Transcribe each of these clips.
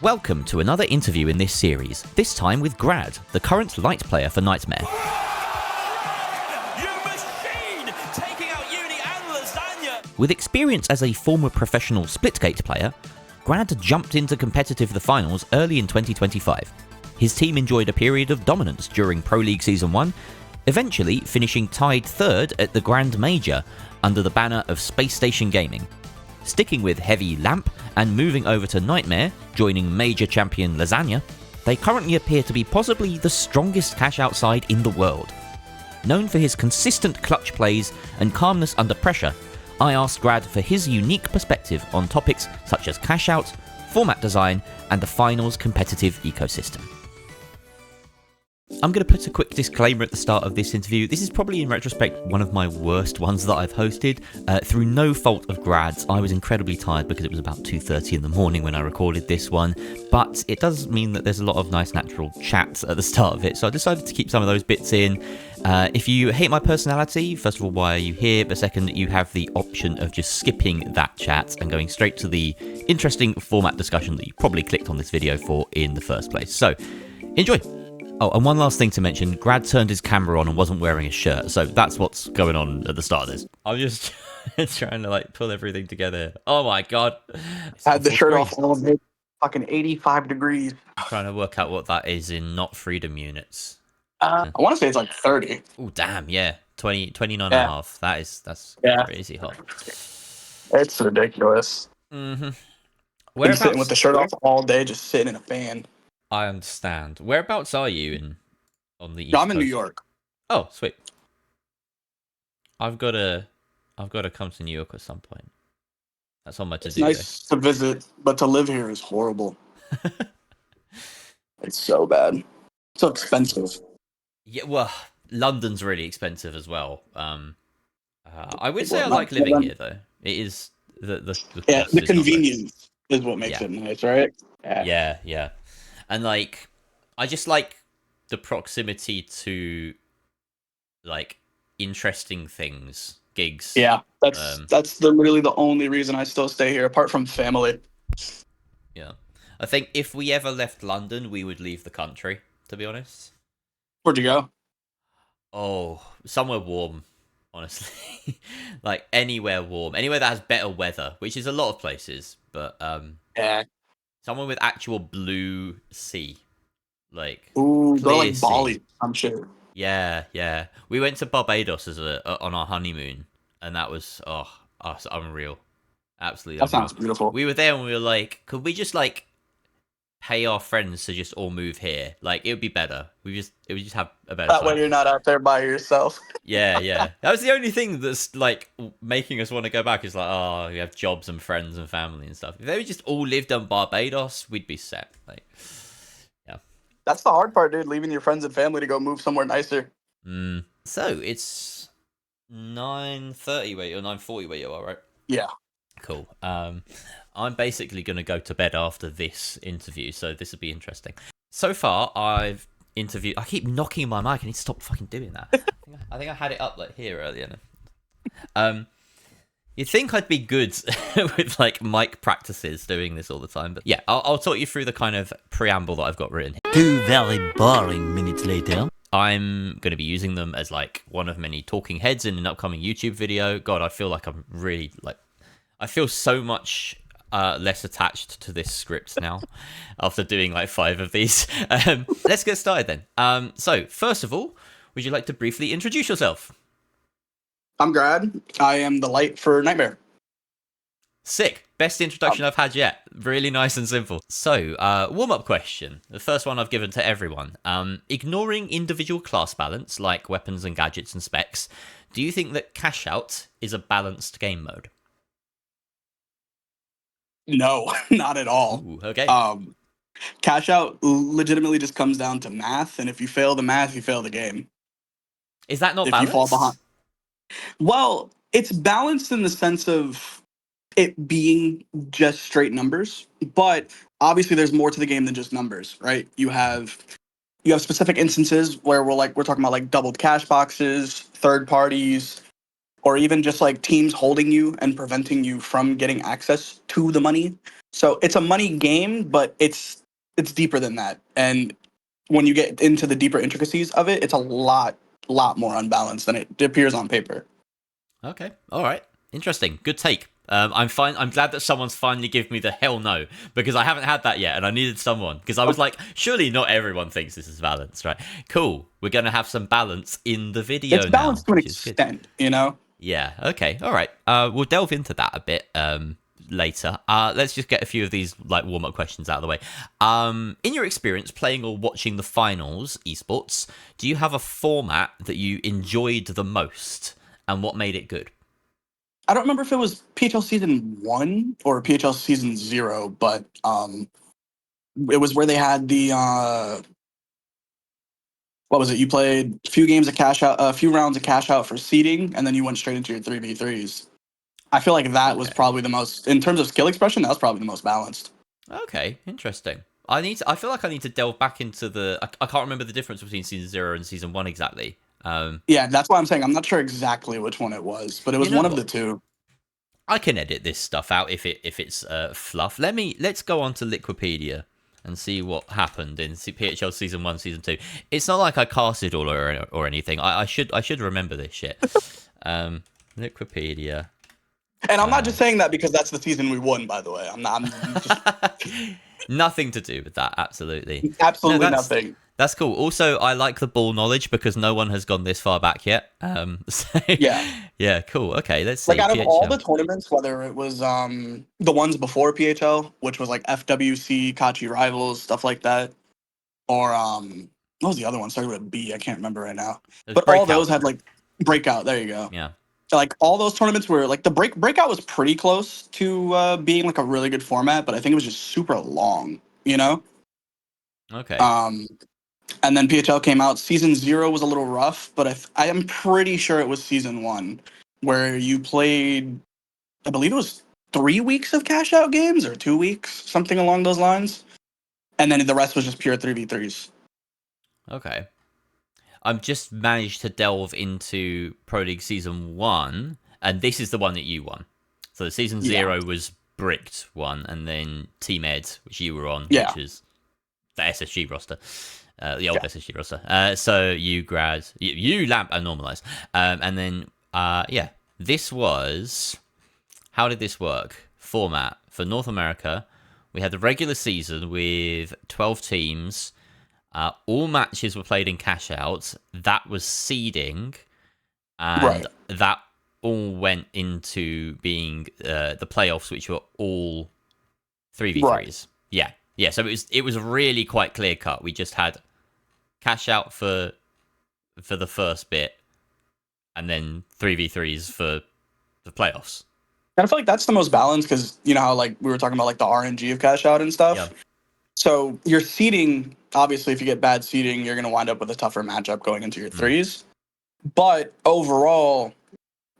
Welcome to another interview in this series, this time with Grad, the current light player for Nightmare. You machine! Taking out uni and lasagna! With experience as a former professional Splitgate player, Grad jumped into competitive the finals early in 2025. His team enjoyed a period of dominance during Pro League Season 1, eventually finishing tied third at the Grand Major under the banner of Space Station Gaming. Sticking with heavy Lamp and moving over to Nightmare, joining major champion Lasagna, they currently appear to be possibly the strongest cash-out side in the world. Known for his consistent clutch plays and calmness under pressure, I asked Grad for his unique perspective on topics such as cash-out, format design, and the finals competitive ecosystem. I'm going to put a quick disclaimer at the start of this interview. This is probably, in retrospect, one of my worst ones that I've hosted. Through no fault of Grad's, I was incredibly tired because it was about 2:30 in the morning when I recorded this one. But it does mean that there's a lot of nice natural chats at the start of it, so I decided to keep some of those bits in. If you hate my personality, first of all, why are you here? But second, you have the option of just skipping that chat and going straight to the interesting format discussion that you probably clicked on this video for in the first place. So, enjoy! Oh, and one last thing to mention, Grad turned his camera on and wasn't wearing a shirt, so that's what's going on at the start of this. I'm just trying to, pull everything together. Oh my god. I had the shirt off all day, fucking 85 degrees. I'm trying to work out what that is in not freedom units. I want to say it's like 30. Oh, damn, yeah. 29 and a half. That's crazy hot. It's ridiculous. Mm-hmm. Been sitting with the shirt off all day, just sitting in a fan. I understand. Whereabouts are you on the East No, I'm in Coast? New York. Oh, sweet. I've got to come to New York at some point. That's on my to-do list. It's nice to visit, but to live here is horrible. It's so bad. So expensive. Yeah, well, London's really expensive as well. I would say I like living here, though. It is the convenience is what makes it nice, right? Yeah. And I just like the proximity to interesting things, gigs. Yeah, that's really the only reason I still stay here, apart from family. Yeah, I think if we ever left London, we would leave the country. To be honest. Where'd you go? Oh, somewhere warm. Honestly, anywhere warm, anywhere that has better weather, which is a lot of places, but somewhere with actual blue sea, go sea. Bali, I'm sure. Yeah. We went to Barbados on our honeymoon, and that was unreal, absolutely. That sounds beautiful. We were there, and we were like, could we just pay our friends to just all move here? It would be better. It would just have a better. That way, you're not out there by yourself. Yeah. That was the only thing that's making us want to go back. Is we have jobs and friends and family and stuff. If they just all lived on Barbados, we'd be set. Yeah. That's the hard part, dude. Leaving your friends and family to go move somewhere nicer. So it's 9:30 where you, or 9:40 where you are, right? Yeah. Cool. I'm basically going to go to bed after this interview, so this will be interesting. So far, I've interviewed. I keep knocking my mic. I need to stop fucking doing that. I think I had it up here earlier. You'd think I'd be good with mic practices doing this all the time, but yeah, I'll talk you through the kind of preamble that I've got written here. 2 very boring minutes later. I'm going to be using them as one of many talking heads in an upcoming YouTube video. God, I feel like I'm really I feel so much less attached to this script now after doing 5 of these. Let's get started then. So first of all, would you like to briefly introduce yourself? I'm Grad. I am the light for Nightmare. Sick. Best introduction I've had yet. Really nice and simple. So, warm-up question. The first one I've given to everyone. Ignoring individual class balance, like weapons and gadgets and specs, do you think that Cash Out is a balanced game mode? No, not at all. Ooh, okay. Cash Out legitimately just comes down to math, and if you fail the math, you fail the game. Is that not if balanced? You fall behind. Well, it's balanced in the sense of it being just straight numbers, but obviously there's more to the game than just numbers, right? You have specific instances where we're talking about doubled cash boxes, third parties, or even just like teams holding you and preventing you from getting access to the money. So it's a money game, but it's deeper than that. And when you get into the deeper intricacies of it, it's a lot more unbalanced than it appears on paper. Okay. All right. Interesting. Good take. I'm fine. I'm glad that someone's finally given me the hell no, because I haven't had that yet, and I needed someone, because I was like, surely not everyone thinks this is balanced, right? Cool. We're gonna have some balance in the video It's now, balanced to an which is good. extent, you know? Yeah. Okay. All right. We'll delve into that a bit later. Let's just get a few of these like warm-up questions out of the way. In your experience playing or watching the finals esports, do you have a format that you enjoyed the most, and what made it good? I don't remember if it was PHL season 1 or PHL season 0, but it was where they had the what was it? You played a few games of cash out, a few rounds of cash out for seeding, and then you went straight into your 3v3s. I feel like that was Okay. probably the most, in terms of skill expression, that was probably the most balanced. Okay, interesting. I feel like I need to delve back into the. I can't remember the difference between season 0 and season 1 exactly. Yeah, that's why I'm saying I'm not sure exactly which one it was, but it You was know one of what? the two. I can edit this stuff out if it's fluff. Let's go on to Liquipedia and see what happened in PHL season 1, season 2. It's not like I casted all or anything. I should remember this shit. Liquipedia. And I'm not just saying that because that's the season we won, by the way. I'm just Nothing to do with that. Absolutely. No, absolutely nothing. that's cool. Also, I like the ball knowledge because no one has gone this far back yet. So Yeah. yeah, cool. Okay, let's see. Like out of all the PHL. tournaments, whether it was the ones before PHL, which was like FWC, Kachi Rivals, stuff like that, or what was the other one? Started with a B. I can't remember right now. There's But all breakout. those had like breakout. There you go. Yeah. Like all those tournaments were like the breakout was pretty close to being like a really good format, but I think it was just super long. You know. Okay. And then PHL came out. Season 0 was a little rough, but I am pretty sure it was season 1 where you played. I believe it was 3 weeks of cash out games or 2 weeks, something along those lines. And then the rest was just pure 3v3s. Okay. I've just managed to delve into Pro League Season 1, and this is the one that you won. So Season 0 was Bricked one, and then Team Ed, which you were on, which is the SSG roster, the old SSG roster. So you, Grad, you Lamp, and Normalize. And then, this was... How did this work? Format. For North America, we had the regular season with 12 teams. All matches were played in cash out. That was seeding, and that all went into being the playoffs, which were all 3v3s. Right. Yeah. So it was really quite clear cut. We just had cash out for the first bit, and then 3v3s for the playoffs. And I feel like that's the most balanced because you know how like we were talking about like the RNG of cash out and stuff. Yeah. So your seeding, obviously, if you get bad seeding, you're going to wind up with a tougher matchup going into your threes. But overall,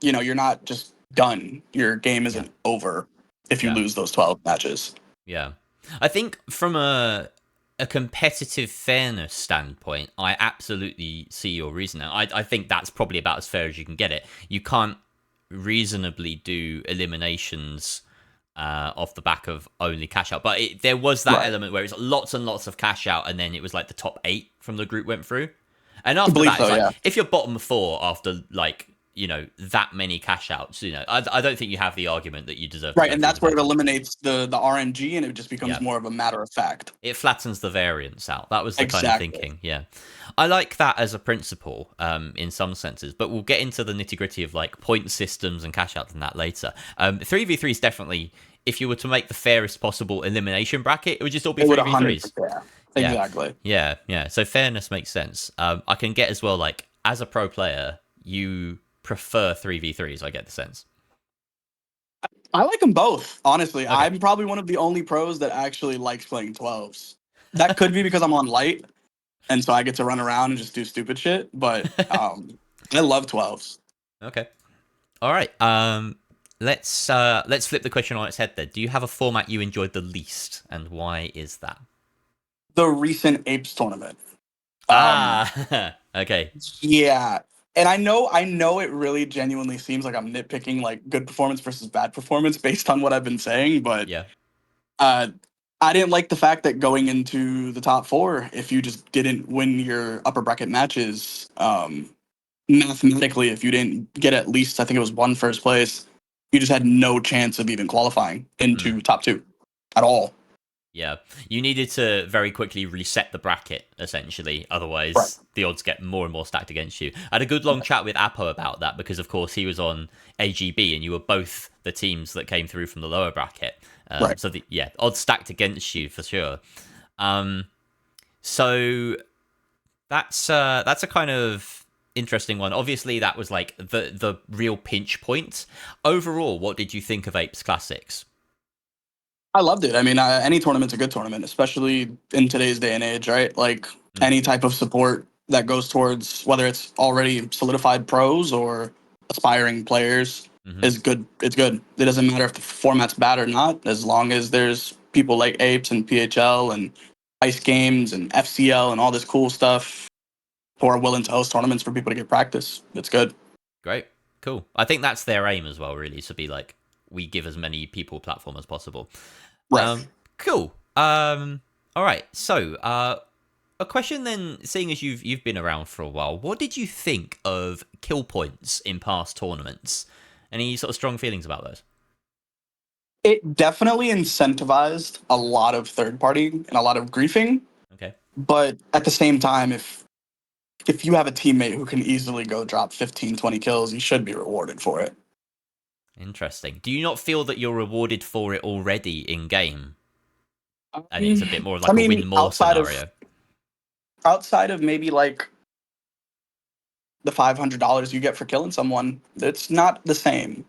you know, you're not just done. Your game isn't over if you lose those 12 matches. Yeah. I think from a competitive fairness standpoint, I absolutely see your reasoning. I think that's probably about as fair as you can get it. You can't reasonably do eliminations off the back of only cash out, but there was that element where it's lots and lots of cash out, and then it was like the top 8 from the group went through, and after that, it's like if you're bottom 4 after like that many cash outs, I don't think you have the argument that you deserve. Right, and that's where it eliminates the RNG, and it just becomes more of a matter of fact. It flattens the variance out. That was the kind of thinking. Yeah, I like that as a principle in some senses, but we'll get into the nitty gritty of like point systems and cash outs and that later. 3v3 is definitely, if you were to make the fairest possible elimination bracket, it would just all be 3v3s. Yeah, exactly. Yeah. So fairness makes sense. I can get as well, like as a pro player, you prefer 3v3s. I get the sense. I like them both, honestly. Okay. I'm probably one of the only pros that actually likes playing 12s. That could be because I'm on light, and so I get to run around and just do stupid shit, but I love 12s. Okay. All right. Let's flip the question on its head then. Do you have a format you enjoyed the least, and why is that? The recent Apes tournament. Okay. Yeah. And I know it really genuinely seems like I'm nitpicking like good performance versus bad performance based on what I've been saying, but Yeah. uh, I didn't like the fact that going into the top four, if you just didn't win your upper bracket matches, mathematically, if you didn't get at least, I think it was one first place, you just had no chance of even qualifying Mm. into top two at all. Yeah, you needed to very quickly reset the bracket, essentially. Right. Otherwise, the odds get more and more stacked against you. I had a good long chat with Apo about that because, of course, he was on AGB and you were both the teams that came through from the lower bracket. Right. So, odds stacked against you for sure. So that's a kind of interesting one. Obviously, that was like the real pinch point. Overall, what did you think of Apes Classics? I loved it. I mean, any tournament's a good tournament, especially in today's day and age, right? Like Mm. any type of support that goes towards whether it's already solidified pros or aspiring players Mm-hmm. is good. It's good. It doesn't matter if the format's bad or not, as long as there's people like Apes and PHL and Ice Games and FCL and all this cool stuff who are willing to host tournaments for people to get practice. It's good. Great. Cool. I think that's their aim as well, really, to be like, we give as many people a platform as possible. Right. Cool. All right. So, a question then, seeing as you've been around for a while, what did you think of kill points in past tournaments? Any sort of strong feelings about those? It definitely incentivized a lot of third party and a lot of griefing. Okay. But at the same time, if you have a teammate who can easily go drop 15, 20 kills, you should be rewarded for it. Interesting. Do you not feel that you're rewarded for it already in game? And it's a bit more of I like a mean, win more scenario. outside of maybe like the $500 you get for killing someone, it's not the same.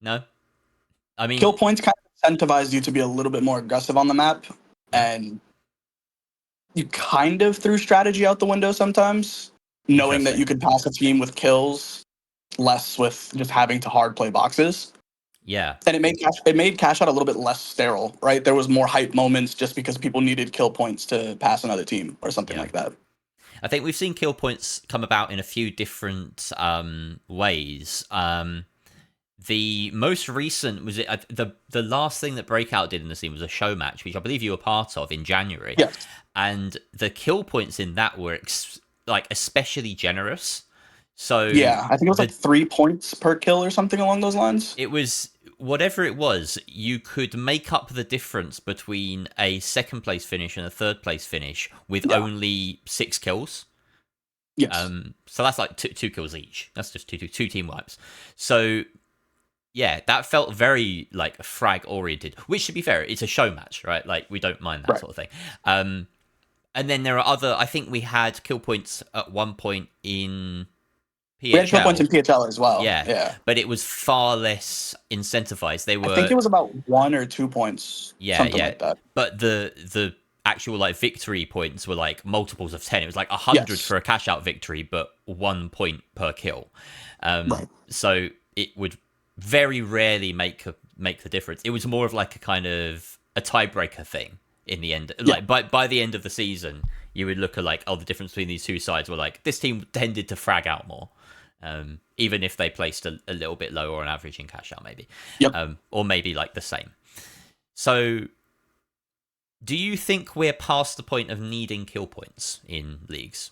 No? I Kill mean, points kind of incentivize you to be a little bit more aggressive on the map, yeah. and you kind of threw strategy out the window sometimes, knowing that Interesting. you could pass a team with kills, less with just having to hard play boxes. Yeah. And it made cash out a little bit less sterile, right? There was more hype moments just because people needed kill points to pass another team or something Yeah. like that. I think we've seen kill points come about in a few different ways. The most recent was the last thing that Breakout did in the scene was a show match, which I believe you were part of in January, Yes. and the kill points in that were like especially generous. So Yeah, I think it was like the 3 points per kill or something along those lines. it was whatever it was, you could make up the difference between a second place finish and a third place finish with Yeah. only 6 kills. Yes. So that's like two kills each. That's just two team wipes. So yeah, that felt very like frag oriented. Which, to be fair, it's a show match, right? Like we don't mind that Right. sort of thing. And then there are other. I think we had kill points at one point in We had kill points in PHL. PHL as well. Yeah, Yeah. but it was far less incentivized. They I think were it was about 1 or 2 points, something yeah. like that. But the actual like victory points were like multiples of 10. It was like 100 Yes. for a cash out victory, but 1 point per kill. Right. So it would very rarely make the difference. It was more of like a kind of a tiebreaker thing in the end. Yeah. Like by the end of the season, you would look at like, oh, the difference between these two sides were like this team tended to frag out more. Even if they placed a little bit lower on average in cash out, maybe, Yep. or maybe like the same. So, do you think we're past the point of needing kill points in leagues?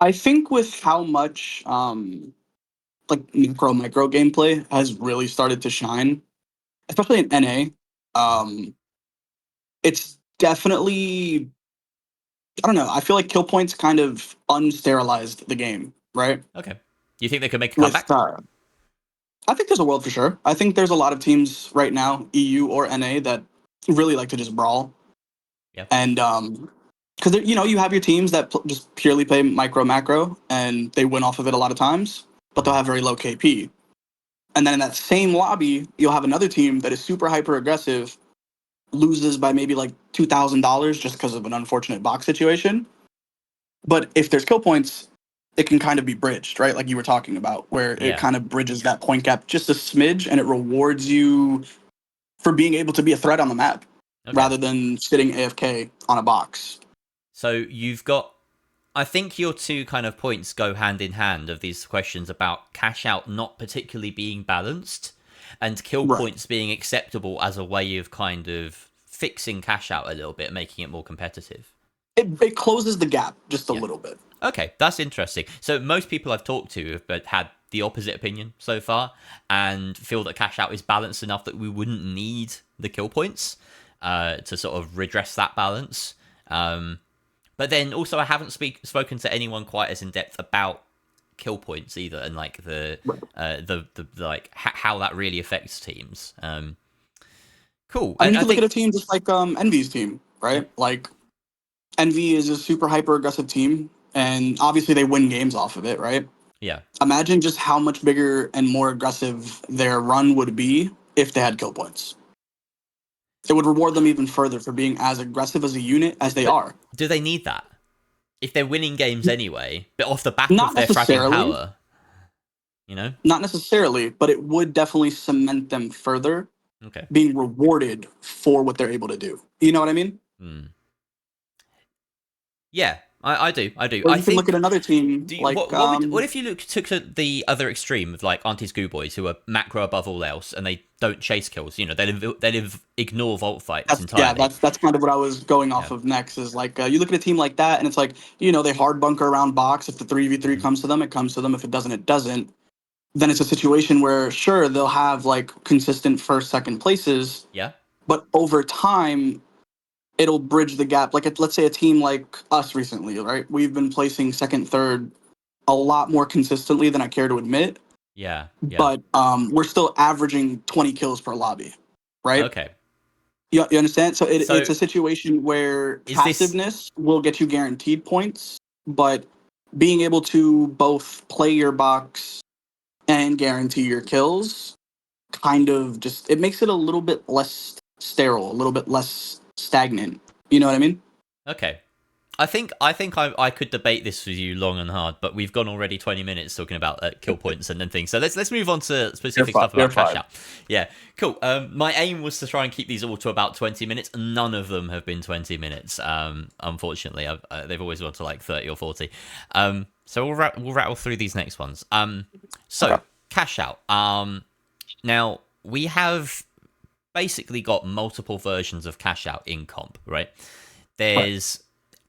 I think with how much like micro gameplay has really started to shine, especially in NA, it's definitely, I don't know. I feel like kill points kind of unsterilized the game, right? Okay. You think they could make a With comeback? I think there's a world for sure. I think there's a lot of teams right now, EU or NA, that really like to just brawl. Yeah. And because you have your teams that just purely play micro macro and they win off of it a lot of times, but they'll have very low KP. And then in that same lobby, you'll have another team that is super hyper aggressive, loses by maybe like $2,000 just because of an unfortunate box situation. But if there's kill points, it can kind of be bridged, right? Like you were talking about, where it Yeah. kind of bridges that point gap just a smidge, and it rewards you for being able to be a threat on the map Okay. rather than sitting AFK on a box. So you've got I think your two kind of points go hand in hand of these questions about cash out not particularly being balanced and kill Right. points being acceptable as a way of kind of fixing cash out a little bit, making it more competitive. It closes the gap just a Yeah. little bit. Okay, that's interesting. So most people I've talked to have had the opposite opinion so far and feel that cash out is balanced enough that we wouldn't need the kill points to sort of redress that balance. But then also I haven't spoken to anyone quite as in depth about kill points either, and like the like how that really affects teams. Cool. I mean, you I can look at think a team just like Envy's team, yeah, right? Like Envy is a super hyper aggressive team, and obviously they win games off of it, right? yeah. Imagine just how much bigger and more aggressive their run would be if they had kill points. It would reward them even further for being as aggressive as a unit as they But are. do they need that? If they're winning games anyway, but off the back of Not their fragging necessarily, power, you know? not necessarily, but it would definitely cement them further, Okay. being rewarded for what they're able to do. You know what I mean? Hmm. Yeah, I do. I do. Or I you can look at think. another team Do you, like what if you took to the other extreme of like Auntie's Goo Boys, who are macro above all else, and they don't chase kills? You know, they'll ignore vault fights entirely. that's kind of what I was going off Yeah. of next. Is like you look at a team like that, and it's like they hard bunker around box. If the 3v3 Mhm. comes to them, it comes to them. If it doesn't, it doesn't. Then it's a situation where sure they'll have like consistent first, second places, Yeah. but over time it'll bridge the gap. Like let's say a team like us recently, right? We've been placing second, third a lot more consistently than I care to admit, Yeah. Yeah. but we're still averaging 20 kills per lobby, right? Okay. You understand? So So it's a situation where is this passiveness will get you guaranteed points, but being able to both play your box and guarantee your kills kind of just it makes it a little bit less sterile, a little bit less stagnant. You know what I mean? okay? I think I could debate this with you long and hard, but we've gone already 20 minutes talking about kill points and things. So let's move on to specific stuff You're about cash fine. out. Yeah, cool. My aim was to try and keep these all to about 20 minutes. None of them have been 20 minutes. Unfortunately, they've always gone to like 30 or 40. So we'll rattle through these next ones. So Okay. cash out. Now we have basically got multiple versions of cash out in comp, right? There's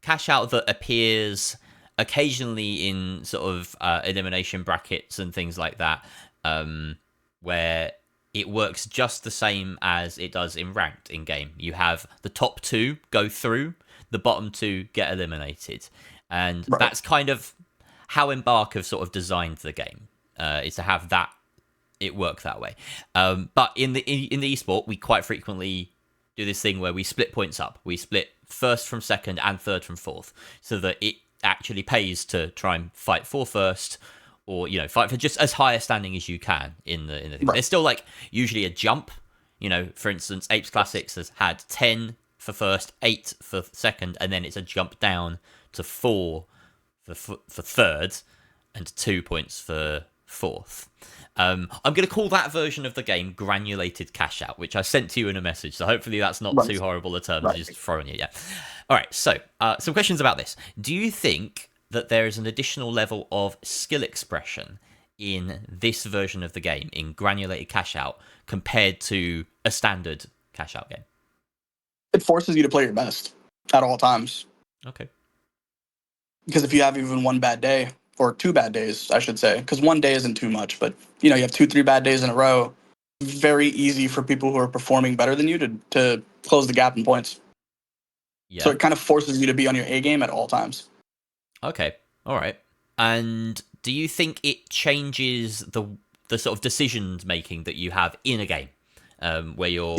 cash out that appears occasionally in sort of elimination brackets and things like that, where it works just the same as it does in ranked in game. You have the top two go through, the bottom two get eliminated, and Right. that's kind of how Embark have sort of designed the game, is to have that it work that way. But in the esport, we quite frequently do this thing where we split points up. We split first from second and third from fourth, so that it actually pays to try and fight for first, or fight for just as high a standing as you can in the thing. Right. There's still like usually a jump. For instance, Apes Classics has had 10 for first, 8 for second, and then it's a jump down to 4 for third, and 2 points for fourth. I'm going to call that version of the game Granulated Cashout, which I sent to you in a message, so hopefully that's not Right. too horrible a term Right. to just throw in you. Yeah. All right, so some questions about this. Do you think that there is an additional level of skill expression in this version of the game, in Granulated Cashout, compared to a standard Cashout game? It forces you to play your best at all times. Okay. Because if you have even one bad day, or 2 bad days, I should say, because 1 day isn't too much, but you have 2, 3 bad days in a row, very easy for people who are performing better than you to close the gap in points. Yeah. So it kind of forces you to be on your A game at all times. Okay. All right. And do you think it changes the sort of decision making that you have in a game, where you're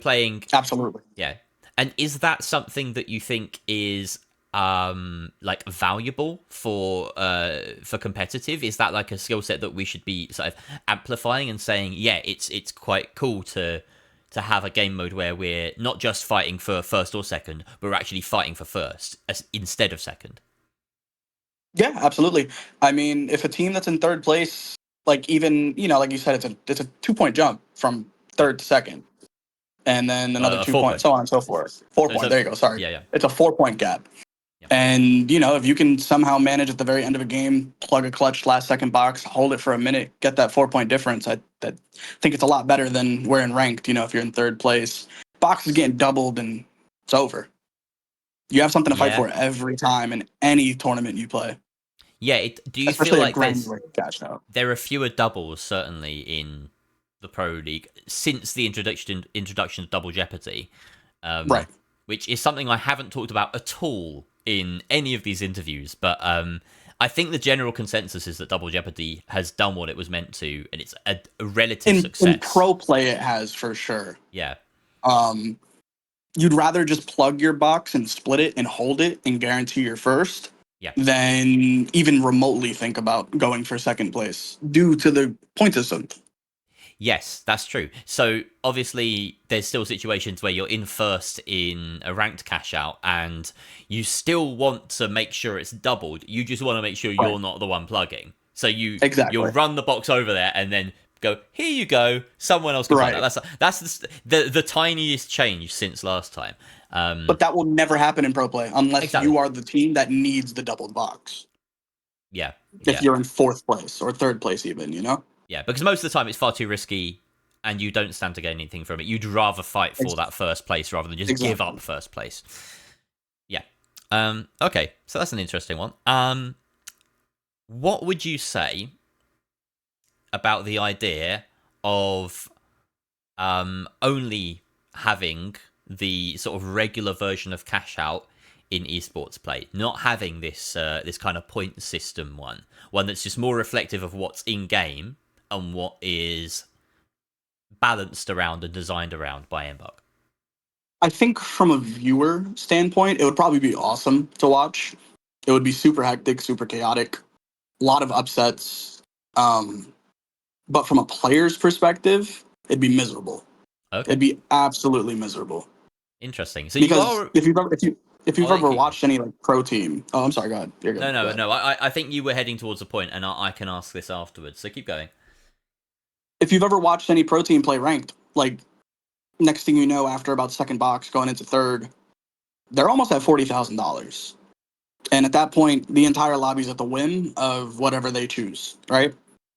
playing? Absolutely. Yeah. And is that something that you think is like valuable for competitive? Is that like a skill set that we should be sort of amplifying and saying, yeah, it's quite cool to have a game mode where we're not just fighting for first or second, but we're actually fighting for first instead of second? Yeah, absolutely. I mean, if a team that's in third place, like even like you said, it's a 2-point jump from third to second, and then another A 2 4 points, point. so on and so forth. 4 There's point. a, There you go. Sorry. yeah. It's a 4-point gap. And, you know, if you can somehow manage at the very end of a game, plug a clutch last second box, hold it for a minute, get that 4 point difference, I think it's a lot better than we're in ranked. You know, if you're in third place, box is getting doubled and it's over. You have something to fight Yeah. for every time in any tournament you play, Yeah, do you feel especially a like granulated cash out. there are fewer doubles certainly in the Pro League since the introduction of Double Jeopardy, Right. which is something I haven't talked about at all in any of these interviews. But I think the general consensus is that Double Jeopardy has done what it was meant to, and it's a relative success. In pro play, it has for sure. Yeah. You'd rather just plug your box and split it and hold it and guarantee your first Yeah. than even remotely think about going for second place due to the point system. Yes, that's true. So obviously, there's still situations where you're in first in a ranked cash out, and you still want to make sure it's doubled. You just want to make sure you're not the one plugging. So you'll run the box over there, and then go, here you go. Someone else can plug that. That's the tiniest change since last time. But that will never happen in pro play unless you are the team that needs the doubled box. Yeah. If you're in fourth place or third place, even, you know. Yeah, because most of the time it's far too risky and you don't stand to gain anything from it. You'd rather fight for that first place rather than just give up first place. Yeah. Okay, so that's an interesting one. What would you say about the idea of only having the sort of regular version of cash out in esports play, not having this this kind of point system one that's just more reflective of what's in game and what is balanced around and designed around by Mbug? I think from a viewer standpoint, it would probably be awesome to watch. It would be super hectic, super chaotic, a lot of upsets. But from a player's perspective, it'd be miserable. Okay. It'd be absolutely miserable. Interesting. So because if you've ever watched any like pro team, oh, I'm sorry, go ahead. You're good. No. I think you were heading towards a point, and I can ask this afterwards. So keep going. If you've ever watched any pro team play ranked, like next thing you know, after about second box going into third, they're almost at $40,000, and at that point, the entire lobby's at the whim of whatever they choose, right?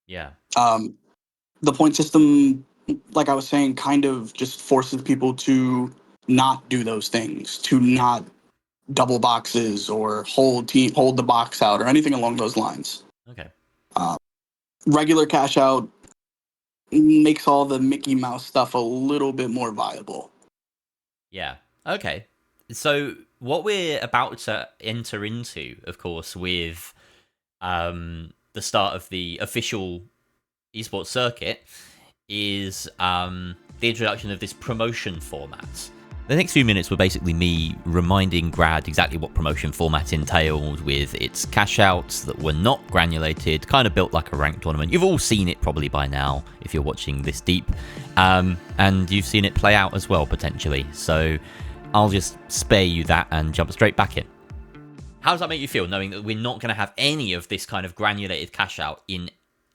Yeah. The point system, like I was saying, kind of just forces people to not do those things, to not double boxes or hold the box out or anything along those lines. Okay. Regular cash out makes all the Mickey Mouse stuff a little bit more viable. Yeah. Okay. So what we're about to enter into, of course, with the start of the official esports circuit, is the introduction of this promotion format. The next few minutes were basically me reminding Grad exactly what promotion format entailed, with its cash outs that were not granulated, kind of built like a ranked tournament. You've all seen it probably by now if you're watching this deep, and you've seen it play out as well potentially. So I'll just spare you that and jump straight back in. How does that make you feel, knowing that we're not going to have any of this kind of granulated cash out in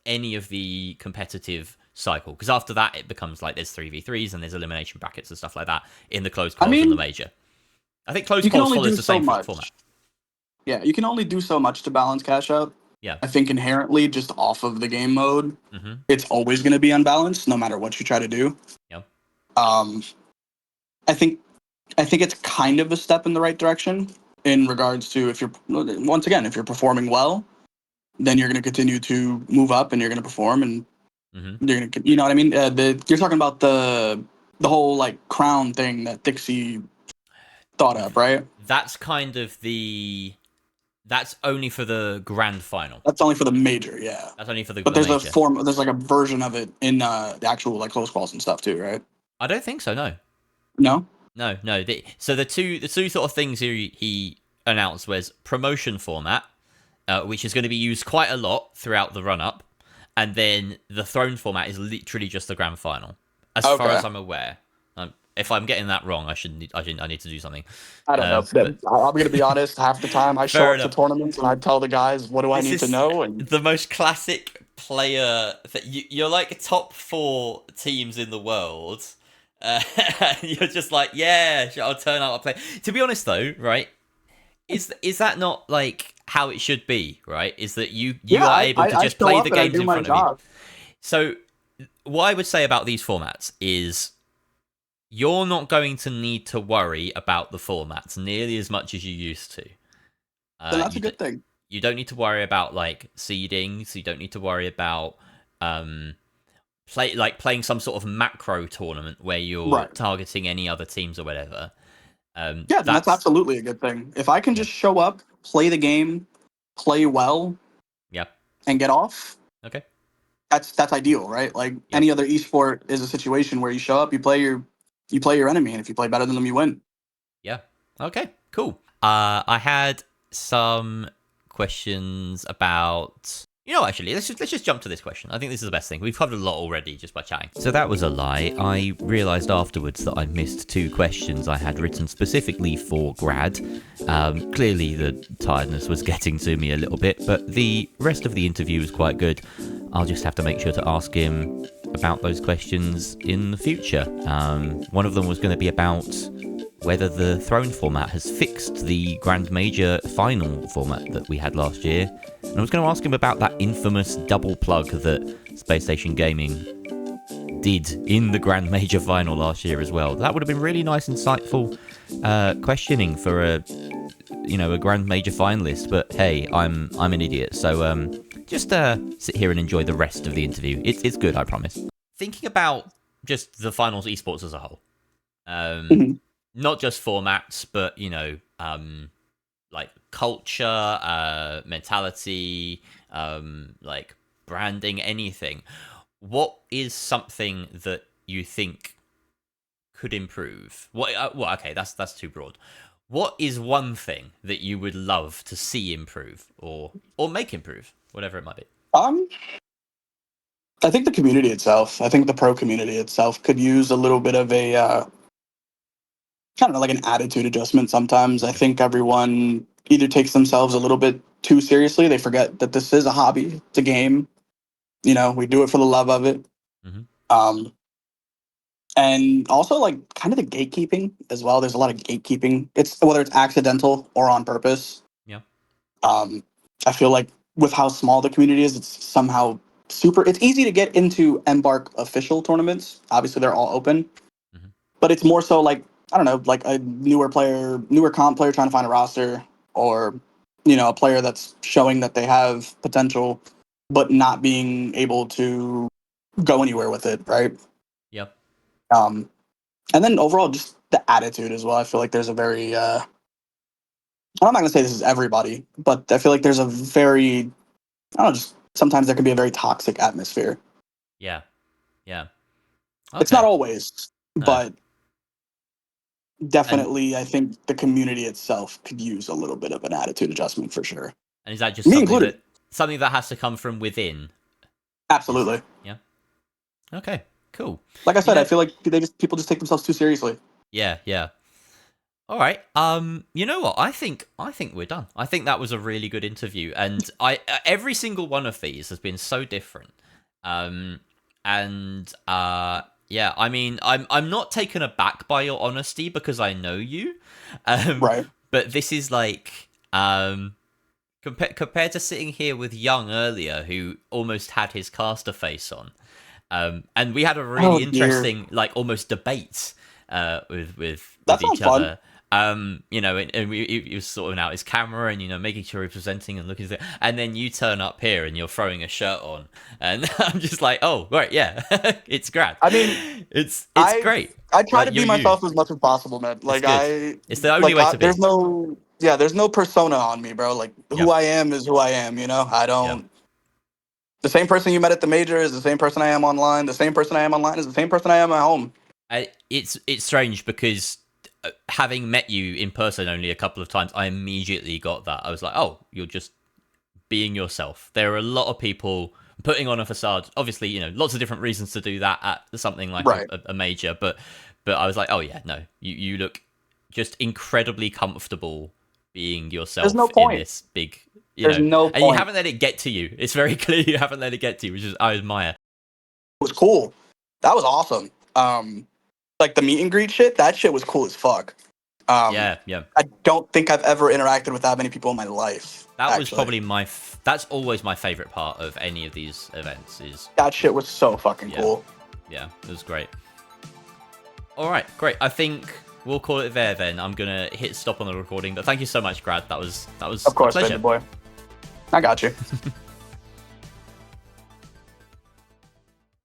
any of the competitive cycle? Because after that, it becomes like there's 3v3s and there's elimination brackets and stuff like that in the closed calls and the major. I think closed calls follows the same format. Yeah, you can only do so much to balance cash out. Yeah. I think inherently, just off of the game mode, it's always going to be unbalanced no matter what you try to do. Yeah. I think it's kind of a step in the right direction in regards to if you're performing well, then you're going to continue to move up and you're going to perform and you're going to, you know what I mean? You're talking about the whole like crown thing that Dixie thought up, right? That's kind of that's only for the grand final. That's only for the major, yeah. That's only for the But there's major. there's like a version of it in the actual like close calls and stuff too, right? I don't think so, no. No? No. So the two sort of things he announced was promotion format, which is going to be used quite a lot throughout the run-up, and then the throne format is literally just the grand final, as far as I'm aware. If I'm getting that wrong, I need to do something. I don't know. But I'm going to be honest. Half the time I show up to tournaments and I tell the guys, what do I need to know? And the most classic player that you're like top 4 teams in the world. You're just like, yeah, I'll turn out. I'll play. To be honest, though, right? is that not like how it should be, right? Is that you Yeah, are able to I just show play up the and I games do in my front of you. job. So what I would say about these formats is you're not going to need to worry about the formats nearly as much as you used to. Then that's You a good thing. you don't need to worry about like seeding, so you don't need to worry about um playing some sort of macro tournament where you're Right. targeting any other teams or whatever. Yeah, then that's That's absolutely a good thing. If I can yeah, just show up, play the game, play well, yeah, and get off, okay, that's ideal, right? Like yep, any other esport is a situation where you show up, you play your enemy, and if you play better than them, you win. yeah, okay, cool. I had some questions about. Actually, let's just jump to this question. I think this is the best thing. We've covered a lot already just by chatting. So that was a lie. I realised afterwards that I missed 2 questions I had written specifically for Grad. Clearly, the tiredness was getting to me a little bit, but the rest of the interview was quite good. I'll just have to make sure to ask him about those questions in the future. One of them was going to be about whether the Throne format has fixed the Grand Major final format that we had last year. And I was going to ask him about that infamous double plug that Space Station Gaming did in the Grand Major final last year as well. That would have been really nice, insightful questioning for a Grand Major finalist. But hey, I'm an idiot, so just sit here and enjoy the rest of the interview. It's good, I promise. Thinking about just the finals esports as a whole. Mhm. Not just formats, but like culture, mentality, like branding, anything. What is something that you think could improve? Well, okay, that's too broad. What is one thing that you would love to see improve or make improve, whatever it might be? Um, I think the community itself, I think the pro community itself could use a little bit of a, I don't know, like an attitude adjustment sometimes. I think everyone either takes themselves a little bit too seriously. They forget that this is a hobby, it's a game. We do it for the love of it. Mm-hmm. Um, and also like kind of the gatekeeping as well. There's a lot of gatekeeping. It's whether it's accidental or on purpose. Yeah. I feel like with how small the community is, it's somehow super. It's easy to get into Embark official tournaments. Obviously, they're all open, Mm-hmm. but it's more so like I don't know, like a newer comp player trying to find a roster, or a player that's showing that they have potential, but not being able to go anywhere with it, right? Yep. Um, and then overall, just the attitude as well. I feel like there's a very I'm not gonna say this is everybody, but I feel like there's a very I don't know, just sometimes there can be a very toxic atmosphere. Yeah. Yeah. It's not Okay. always, No. but And definitely I think the community itself could use a little bit of an attitude adjustment for sure. is that just Me something included. that has to come from within? Is Absolutely. yeah. Okay. Cool. Like I You said, I know. feel like people just take themselves too seriously. Yeah. Yeah. All right. You know what? I think we're done. I think that was a really good interview, and every single one of these has been so different. And yeah. I mean, I'm not taken aback by your honesty because I know you. Right. But this is like compared to sitting here with Young earlier, who almost had his caster face on. And we had a Oh really dear. interesting, like almost debate with That each sounds fun. other. And he was sorting out his camera and making sure he's presenting and looking, and then you turn up here and you're throwing a shirt on, and I'm just like, oh right, yeah, it's Grad. I mean, It's I great. I try to Like be you're you. myself as much as possible, man. It's Like good. It's the only way to there's be. no persona on me, bro. Like who Yep. I am is who I am, I Yep. don't the same person you met at the major is the same person I am online. The same person I am online is the same person I am at home. It's strange because having met you in person only a couple of times, I immediately got that. I was like, oh, you're just being yourself. There are a lot of people putting on a facade. Obviously, lots of different reasons to do that at something like Right. a major. But I was like, oh yeah, no, you look just incredibly comfortable being There's no yourself in point. this big, There's no and you point. haven't let it get to you. It's very clear you haven't let it get to you, which is I admire. It was cool. That was awesome. Like the meet and greet shit, that shit was cool as fuck. Yeah, yeah. I don't think I've ever interacted with that many people in my life. That was actually. probably that's always my favorite part of any of these events is That shit was so fucking cool. Yeah, it was great. All right, great. I think we'll call it there then. I'm going to hit stop on the recording, but thank you so much, Grad. That was Of course, a pleasure. baby boy. I got you.